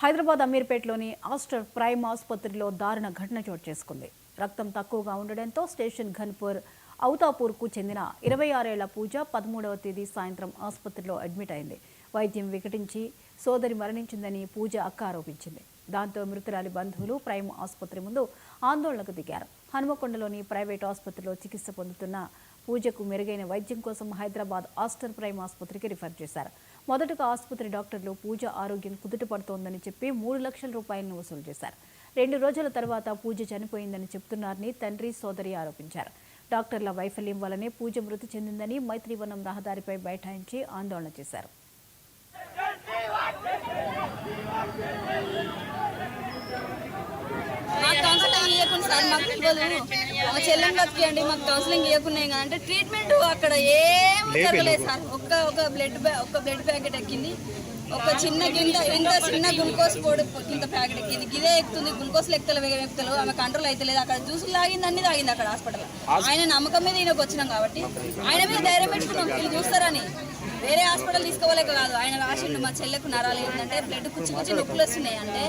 Hyderabad అమీర్పేటలోని Aster prime ఆసుపత్రిలో దారుణ ఘటన చోటు చేసుకుంది. రక్తం తక్కువగా ఉండడంతో స్టేషన్ ఘన్పూర్ ఔతాపూర్కు చెందిన 26 ఏళ్ల పూజ 13వ తేదీ సాయంత్రం ఆసుపత్రిలో అడ్మిట్ అయింది. వైద్యం వికటించి సోదరి మరణించిందని పూజ అక్క ఆరోపించింది. దాంతో మృతురాలి బంధువులు ప్రైమ్ ఆసుపత్రి ముందు ఆందోళనకు దిగారు. హనుమకొండలోని ప్రైవేట్ ఆసుపత్రిలో చికిత్స పొందుతున్న పూజకు మెరుగైన వైద్యం కోసం హైదరాబాద్ ఆస్టర్ ప్రైమ్ ఆసుపత్రికి రిఫర్ చేశారు. మొదటగా ఆసుపత్రి డాక్టర్లు పూజ ఆరోగ్యం కుదుటపడుతోందని చెప్పి 3 లక్షల రూపాయలను వసూలు చేశారు. 2 రోజుల తర్వాత పూజ చనిపోయిందని చెప్తున్నారని తండ్రి సోదరి ఆరోపించారు. డాక్టర్ల వైఫల్యం వల్లనే పూజ మృతి చెందిందని మైత్రివనం రహదారిపై బైఠాయించి ఆందోళన చేశారు. కౌన్సిలింగ్ ఇవ్వకుండా సార్ మాకు తెలియదు. మా చెల్లెని బతికేయండి, మాకు కౌన్సిలింగ్ ఇవ్వకున్నాయి అంటే ట్రీట్మెంట్ అక్కడ ఏం జరగలేదు సార్. ఒక బ్లడ్ ప్యాకెట్ ఎక్కింది, ఒక చిన్న చిన్న గ్లూకోజ్ పొడి కింద ప్యాకెట్ ఎక్కింది. ఇదే ఎక్కుతుంది, గ్లూకోజ్ ఎక్కుతలు ఆమె కంట్రోల్ అయితే లేదు. అక్కడ జ్యూసులు తాగింది, అన్ని తాగింది అక్కడ హాస్పిటల్. ఆయన నమ్మకం మీద ఈయనకు వచ్చినాం కాబట్టి ఆయన మీద ధైర్యం పెట్టుకున్నాం, వీళ్ళు చూస్తారని. వేరే హాస్పిటల్ తీసుకోలేక కాదు, ఆయన రాసిండు మా చెల్లెకు నరాలు ఏంటంటే బ్లడ్ కుచ్చి నొప్పులు వస్తున్నాయి అంటే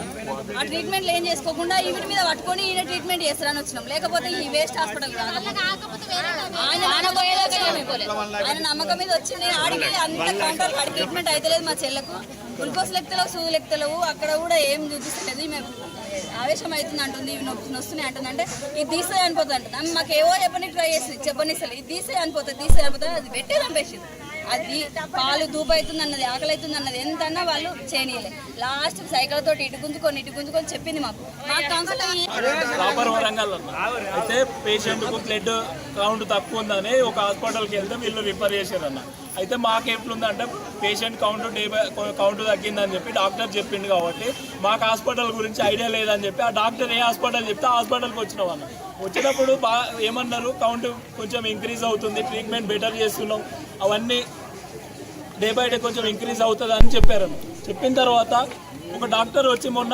ఆ ట్రీట్మెంట్లు ఏం చేసుకోకుండా వీటి మీద పట్టుకొని ఈయన ట్రీట్మెంట్ చేస్తారని వచ్చినాం. లేకపోతే ఈ వేస్ట్ హాస్పిటల్ కాదు. ఆయన నమ్మకం మీద వచ్చింది. ఆడికి అంత కౌంటర్ ఆడి ట్రీట్మెంట్ అయితే లేదు. మా చెల్లకు గ్లూకోజ్ లెక్కలేవు, సూ లెక్కలేవు, అక్కడ కూడా ఏం చూపిస్తలేదు. మేము ఆవేశం అవుతుంది అంటుంది, ఇవి వస్తున్నాయి అంటుంది. అంటే ఇది తీసే అనిపోతుంది అంటుంది. మాకు ఏవో ట్రై చేసి చెప్పనిస్తలేదు. ఇది తీసే అనిపోతుంది అది పెట్టే చంపేసింది. అది పాలు దూపు అవుతుంది అన్నది, ఆకలి అవుతుంది అన్నది ఎంత అన్నా వాళ్ళు చేయనీయలే. లాస్ట్ సైకిల్ తోటి ఇటు గుంజుకొని చెప్పింది మాకు అయితే పేషెంట్ కు బ్లడ్ కౌంట్ తక్కువ ఉందని ఒక హాస్పిటల్కి వెళ్తే వీళ్ళు రిఫర్ చేశారన్న. అయితే మాకు ఎట్లుందంటే పేషెంట్ కౌంట్ తగ్గిందని చెప్పి డాక్టర్ చెప్పిండు కాబట్టి మాకు హాస్పిటల్ గురించి ఐడియా లేదని చెప్పి ఆ డాక్టర్ ఏ హాస్పిటల్ చెప్తే ఆ హాస్పిటల్కి వచ్చినాం అన్న. వచ్చినప్పుడు ఏమన్నారు, కౌంట్ కొంచెం ఇంక్రీజ్ అవుతుంది, ట్రీట్మెంట్ బెటర్ చేస్తున్నాం, అవన్నీ డే బై డే కొంచెం ఇంక్రీజ్ అవుతుంది అని చెప్పారు. చెప్పిన తర్వాత ఒక డాక్టర్ వచ్చి మొన్న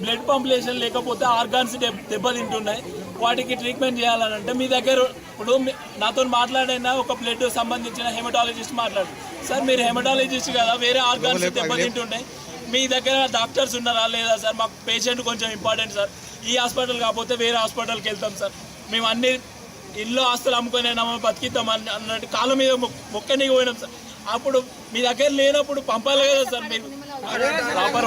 బ్లడ్ పంపులేషన్ లేకపోతే ఆర్గాన్స్ దెబ్బతింటున్నాయి, వాటికి ట్రీట్మెంట్ చేయాలని అంటే మీ దగ్గర ఇప్పుడు నాతో మాట్లాడిన ఒక బ్లడ్ సంబంధించిన హెమటాలజిస్ట్ మాట్లాడు. సార్ మీరు హెమటాలజిస్ట్ కదా, వేరే ఆర్గాన్స్ దెబ్బతింటున్నాయి, మీ దగ్గర డాక్టర్స్ ఉన్నారా లేదా? సార్ మాకు పేషెంట్ కొంచెం ఇంపార్టెంట్ సార్, ఈ హాస్పిటల్ కాకపోతే వేరే హాస్పిటల్కి వెళ్తాం సార్, మేము అన్ని ఇల్లు ఆస్తులు అమ్ముకునేనా బతికిద్దాం అన్నట్టు కాళ్ళ మీద మొక్కనికి పోయినాం సార్. అప్పుడు మీ దగ్గర లేనప్పుడు పంపాలి కదా సార్ మీరు ప్రాపర్.